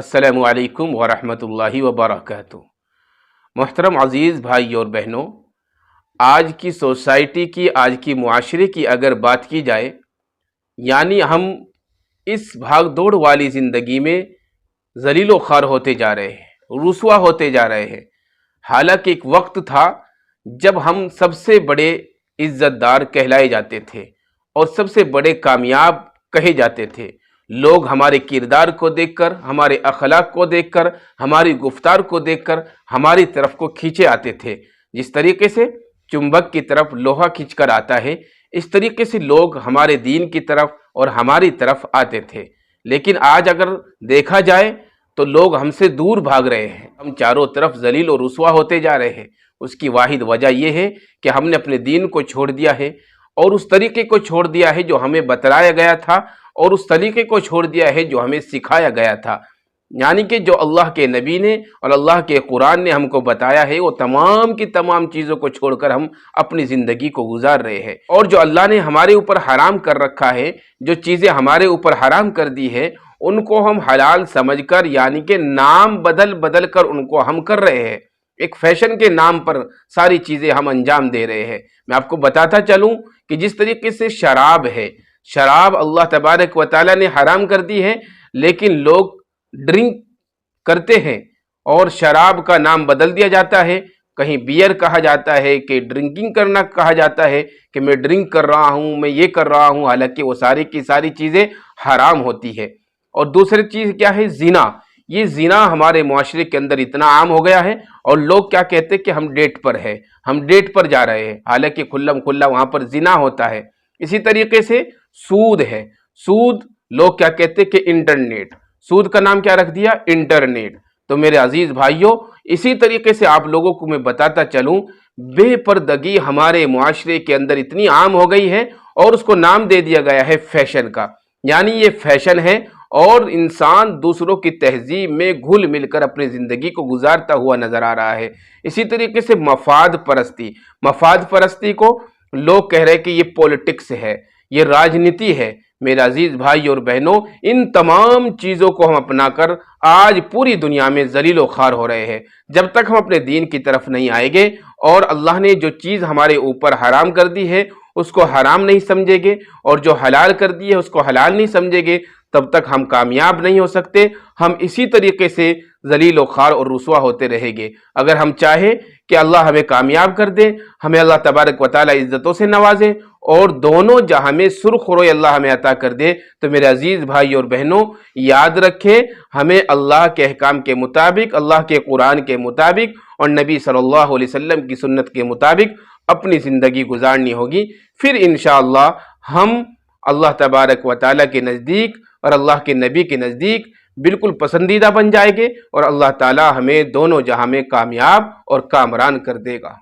السلام علیکم ورحمۃ اللہ وبرکاتہ۔ محترم عزیز بھائی اور بہنوں، آج کی سوسائٹی کی، آج کی معاشرے کی اگر بات کی جائے، یعنی ہم اس بھاگ دوڑ والی زندگی میں ذلیل و خوار ہوتے جا رہے ہیں، رسوا ہوتے جا رہے ہیں۔ حالانکہ ایک وقت تھا جب ہم سب سے بڑے عزت دار کہلائے جاتے تھے اور سب سے بڑے کامیاب کہے جاتے تھے۔ لوگ ہمارے کردار کو دیکھ کر، ہمارے اخلاق کو دیکھ کر، ہماری گفتار کو دیکھ کر ہماری طرف کو کھینچے آتے تھے۔ جس طریقے سے چنبک کی طرف لوہا کھینچ کر آتا ہے، اس طریقے سے لوگ ہمارے دین کی طرف اور ہماری طرف آتے تھے۔ لیکن آج اگر دیکھا جائے تو لوگ ہم سے دور بھاگ رہے ہیں، ہم چاروں طرف ذلیل و رسوا ہوتے جا رہے ہیں۔ اس کی واحد وجہ یہ ہے کہ ہم نے اپنے دین کو چھوڑ دیا ہے اور اس طریقے کو چھوڑ دیا ہے جو ہمیں بتلایا گیا تھا، اور اس طریقے کو چھوڑ دیا ہے جو ہمیں سکھایا گیا تھا۔ یعنی کہ جو اللہ کے نبی نے اور اللہ کے قرآن نے ہم کو بتایا ہے، وہ تمام کی تمام چیزوں کو چھوڑ کر ہم اپنی زندگی کو گزار رہے ہیں۔ اور جو اللہ نے ہمارے اوپر حرام کر رکھا ہے، جو چیزیں ہمارے اوپر حرام کر دی ہے، ان کو ہم حلال سمجھ کر، یعنی کہ نام بدل بدل کر ان کو ہم کر رہے ہیں۔ ایک فیشن کے نام پر ساری چیزیں ہم انجام دے رہے ہیں۔ میں آپ کو بتاتا چلوں کہ جس طریقے سے شراب ہے، شراب اللہ تبارک و تعالیٰ نے حرام کر دی ہے، لیکن لوگ ڈرنک کرتے ہیں اور شراب کا نام بدل دیا جاتا ہے۔ کہیں بیئر کہا جاتا ہے کہ ڈرنکنگ کرنا کہا جاتا ہے کہ میں ڈرنک کر رہا ہوں، میں یہ کر رہا ہوں، حالانکہ وہ ساری کی ساری چیزیں حرام ہوتی ہے۔ اور دوسری چیز کیا ہے؟ زنا۔ یہ زنا ہمارے معاشرے کے اندر اتنا عام ہو گیا ہے، اور لوگ کیا کہتے ہیں کہ ہم ڈیٹ پر ہیں، ہم ڈیٹ پر جا رہے ہیں، حالانکہ کھلم کھلا وہاں پر زنا ہوتا ہے۔ اسی طریقے سے سود ہے۔ سود لوگ کیا کہتے ہیں کہ انٹرنیٹ، سود کا نام کیا رکھ دیا؟ انٹرنیٹ۔ تو میرے عزیز بھائیوں، اسی طریقے سے آپ لوگوں کو میں بتاتا چلوں، بے پردگی ہمارے معاشرے کے اندر اتنی عام ہو گئی ہے، اور اس کو نام دے دیا گیا ہے فیشن کا۔ یعنی یہ فیشن ہے، اور انسان دوسروں کی تہذیب میں گھل مل کر اپنی زندگی کو گزارتا ہوا نظر آ رہا ہے۔ اسی طریقے سے مفاد پرستی، مفاد پرستی کو لوگ کہہ رہے ہیں کہ یہ پولیٹکس ہے، یہ راجنیتی ہے۔ میرے عزیز بھائی اور بہنوں، ان تمام چیزوں کو ہم اپنا کر آج پوری دنیا میں ذلیل و خوار ہو رہے ہیں۔ جب تک ہم اپنے دین کی طرف نہیں آئیں گے اور اللہ نے جو چیز ہمارے اوپر حرام کر دی ہے اس کو حرام نہیں سمجھیں گے، اور جو حلال کر دی ہے اس کو حلال نہیں سمجھیں گے، تب تک ہم کامیاب نہیں ہو سکتے۔ ہم اسی طریقے سے ذلیل و خوار اور رسوا ہوتے رہیں گے۔ اگر ہم چاہیں کہ اللہ ہمیں کامیاب کر دے، ہمیں اللہ تبارک و تعالیٰ عزتوں سے نوازے، اور دونوں جہاں میں سرخ روئی اللہ ہمیں عطا کر دے، تو میرے عزیز بھائی اور بہنوں، یاد رکھیں، ہمیں اللہ کے احکام کے مطابق، اللہ کے قرآن کے مطابق اور نبی صلی اللہ علیہ وسلم کی سنت کے مطابق اپنی زندگی گزارنی ہوگی۔ پھر انشاءاللہ ہم اللہ تبارک و تعالیٰ کے نزدیک اور اللہ کے نبی کے نزدیک بالکل پسندیدہ بن جائیں گے، اور اللہ تعالیٰ ہمیں دونوں جہاں میں کامیاب اور کامران کر دے گا۔